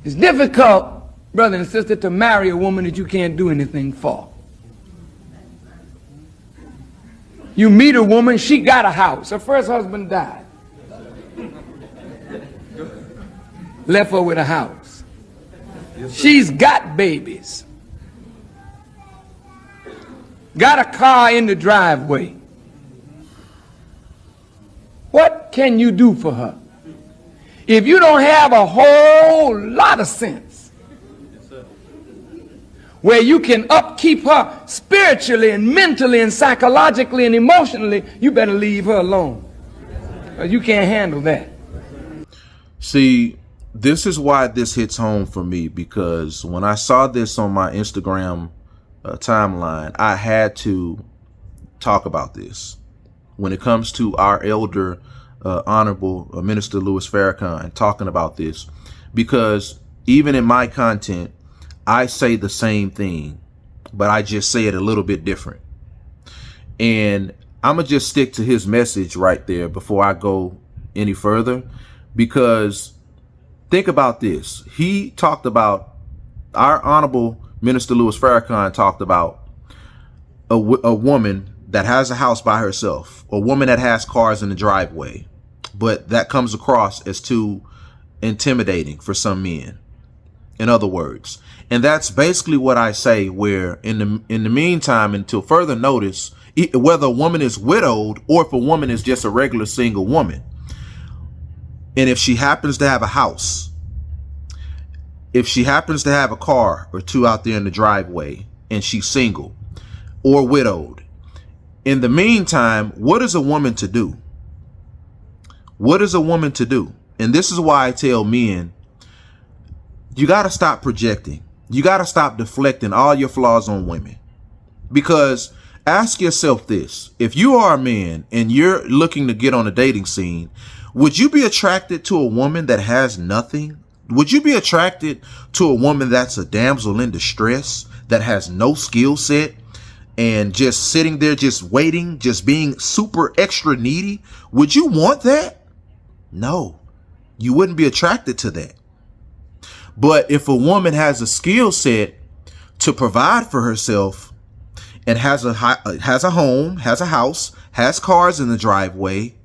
It's difficult, brother and sister, to marry a woman that you can't do anything for. You meet a woman, she got a house. Her first husband died. Left her with a house. She's got babies. Got a car in the driveway. What can you do for her? If you don't have a whole lot of sense where you can upkeep her spiritually and mentally and psychologically and emotionally, you better leave her alone. You can't handle that. See, this is why this hits home for me, because when I saw this on my Instagram timeline, I had to talk about this. When it comes to our elder, Honorable Minister Louis Farrakhan talking about this, because even in my content, I say the same thing, but I just say it a little bit different. And I'm going to just stick to his message right there before I go any further, because think about this. He talked about, our Honorable Minister Louis Farrakhan talked about a woman that has a house by herself, a woman that has cars in the driveway, but that comes across as too intimidating for some men, in other words. And that's basically what I say, where in the meantime, until further notice, whether a woman is widowed or if a woman is just a regular single woman, and if she happens to have a house, if she happens to have a car or two out there in the driveway, and she's single or widowed, in the meantime, what is a woman to do? What is a woman to do? And this is why I tell men, you got to stop projecting. You got to stop deflecting all your flaws on women. Because ask yourself this: if you are a man and you're looking to get on a dating scene, would you be attracted to a woman that has nothing? Would you be attracted to a woman that's a damsel in distress, that has no skill set, and just sitting there, just waiting, just being super extra needy? Would you want that? No, you wouldn't be attracted to that. But if a woman has a skill set to provide for herself and has a home, has a house, has cars in the driveway,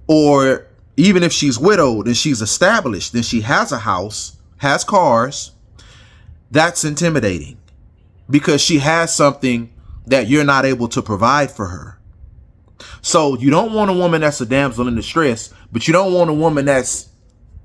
or even if she's widowed and she's established, then she has a house, has cars, that's intimidating, because she has something that you're not able to provide for her. So you don't want a woman that's a damsel in distress, but you don't want a woman that's,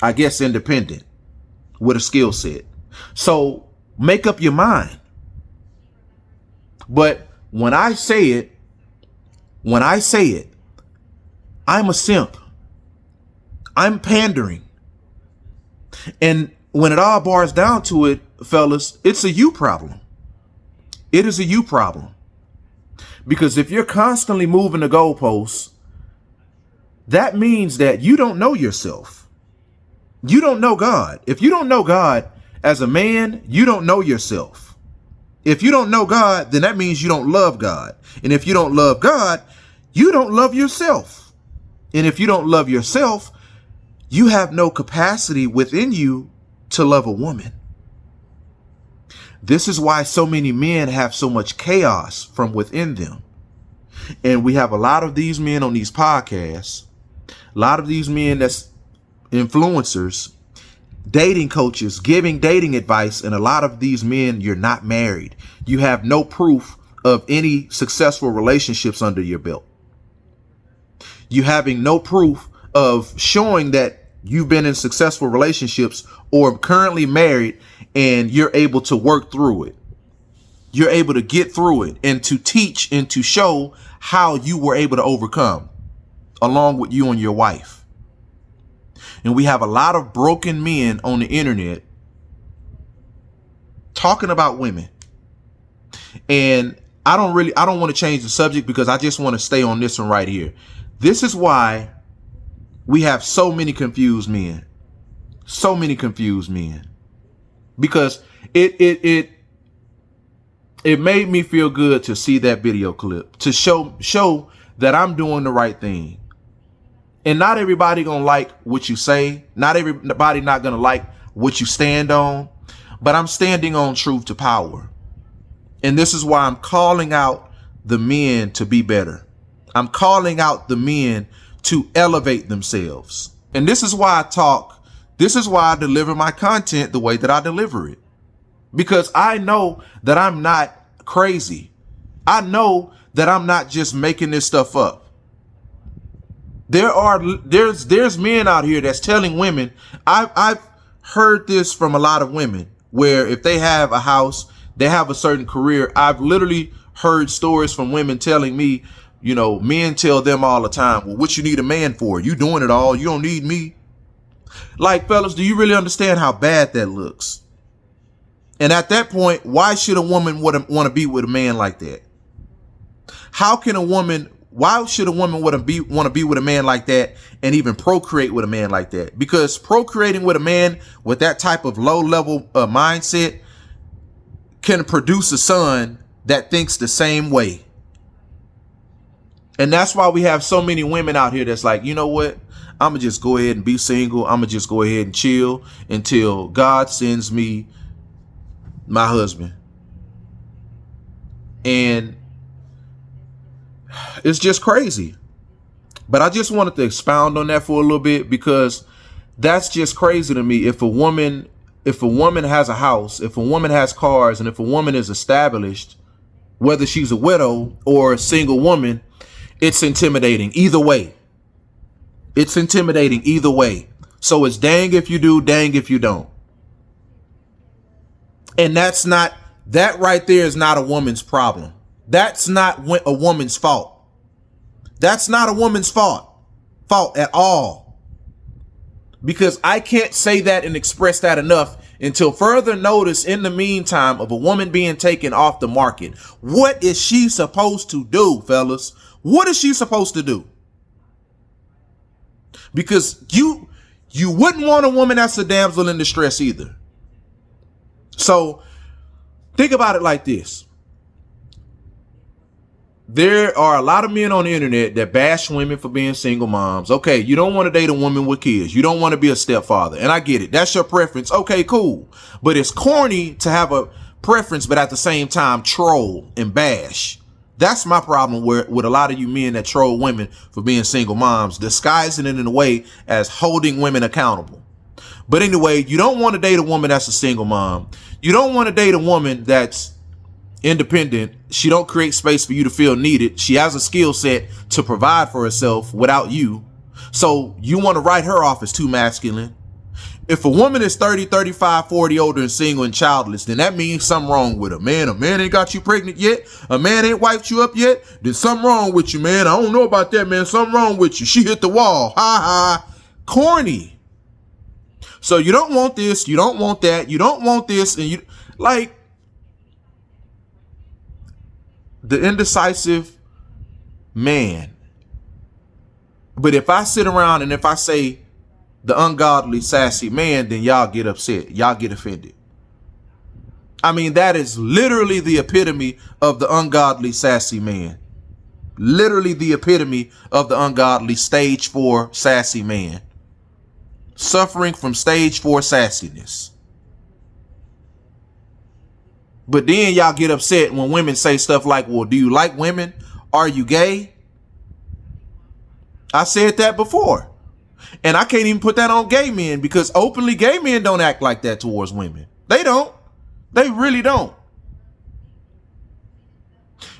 I guess, independent with a skill set. So make up your mind. But when I say it, I'm a simp. I'm pandering. And when it all boils down to it, fellas, it's a you problem. It is a you problem. Because if you're constantly moving the goalposts, that means that you don't know yourself. You don't know God. If you don't know God as a man, you don't know yourself. If you don't know God, then that means you don't love God. And if you don't love God, you don't love yourself. And if you don't love yourself, you have no capacity within you to love a woman. This is why so many men have so much chaos from within them. And we have a lot of these men on these podcasts, a lot of these men that's influencers, dating coaches, giving dating advice. And a lot of these men, you're not married. You have no proof of any successful relationships under your belt. You having no proof of showing that you've been in successful relationships or currently married, and you're able to work through it. You're able to get through it and to teach and to show how you were able to overcome along with you and your wife. And we have a lot of broken men on the internet talking about women. And I don't want to change the subject, because I just want to stay on this one right here. This is why we have so many confused men. So many confused men. Because it made me feel good to see that video clip, to show that I'm doing the right thing. And not everybody gonna like what you say. Not everybody not gonna like what you stand on, but I'm standing on truth to power. And this is why I'm calling out the men to be better. I'm calling out the men to elevate themselves. And this is why I talk. This is why I deliver my content the way that I deliver it. Because I know that I'm not crazy. I know that I'm not just making this stuff up. There's men out here that's telling women. I've heard this from a lot of women where if they have a house, they have a certain career. I've literally heard stories from women telling me, you know, men tell them all the time, well, what you need a man for? You doing it all. You don't need me. Like, fellas, do you really understand how bad that looks? And at that point, why should a woman want to be with a man like that? Why should a woman want to be with a man like that and even procreate with a man like that? Because procreating with a man with that type of low level mindset can produce a son that thinks the same way. And that's why we have so many women out here that's like, you know what? I'm going to just go ahead and be single. I'm going to just go ahead and chill until God sends me my husband. And it's just crazy. But I just wanted to expound on that for a little bit, because that's just crazy to me. If a woman has a house, if a woman has cars, and if a woman is established, whether she's a widow or a single woman, it's intimidating either way. It's intimidating either way. So it's dang if you do, dang if you don't. And that right there is not a woman's problem. That's not a woman's fault. That's not a woman's fault at all. Because I can't say that and express that enough until further notice in the meantime of a woman being taken off the market. What is she supposed to do, fellas? What is she supposed to do? Because you wouldn't want a woman that's a damsel in distress either. So think about it like this. There are a lot of men on the internet that bash women for being single moms. Okay, you don't want to date a woman with kids. You don't want to be a stepfather. And I get it. That's your preference. Okay, cool. But it's corny to have a preference, but at the same time, troll and bash. That's my problem with a lot of you men that troll women for being single moms, disguising it in a way as holding women accountable. But anyway, you don't want to date a woman that's a single mom. You don't want to date a woman that's independent. She don't create space for you to feel needed. She has a skill set to provide for herself without you. So you want to write her off as too masculine. If a woman is 30, 35, 40, older and single and childless, then that means something wrong with her. Man, a man ain't got you pregnant yet. A man ain't wiped you up yet. Then something wrong with you, man. I don't know about that, man. Something wrong with you. She hit the wall. Ha ha. Corny. So you don't want this. You don't want that. You don't want this. And you like the indecisive man. But if I sit around and if I say the ungodly, sassy man, then y'all get upset. Y'all get offended. I mean, that is literally the epitome of the ungodly, sassy man. Literally the epitome of the ungodly stage 4 sassy man. Suffering from stage 4 sassiness. But then y'all get upset when women say stuff like, well, do you like women? Are you gay? I said that before. And I can't even put that on gay men, because openly gay men don't act like that towards women. They don't. They really don't.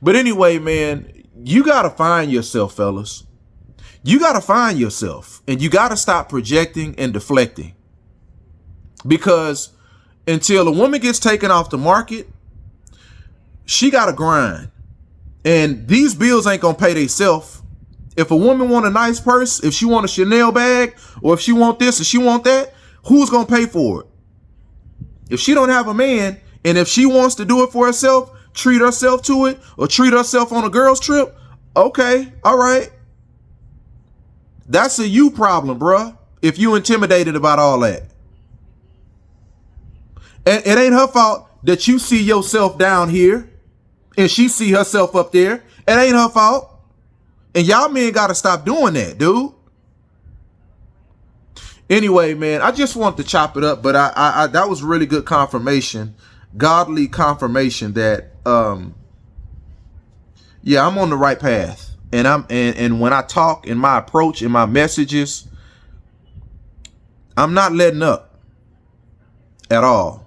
But anyway, man, you got to find yourself, fellas. You got to find yourself, and you got to stop projecting and deflecting. Because until a woman gets taken off the market, she got to grind. And these bills ain't going to pay themselves. If a woman want a nice purse, if she want a Chanel bag, or if she want this or she want that, who's going to pay for it? If she don't have a man, and if she wants to do it for herself, treat herself to it, or treat herself on a girl's trip, okay, all right. That's a you problem, bruh, if you intimidated about all that. And it ain't her fault that you see yourself down here and she see herself up there. It ain't her fault. And y'all men got to stop doing that, dude. Anyway, man, I just want to chop it up, but I that was really good confirmation, godly confirmation that yeah, I'm on the right path. And and when I talk, in my approach, in my messages, I'm not letting up at all.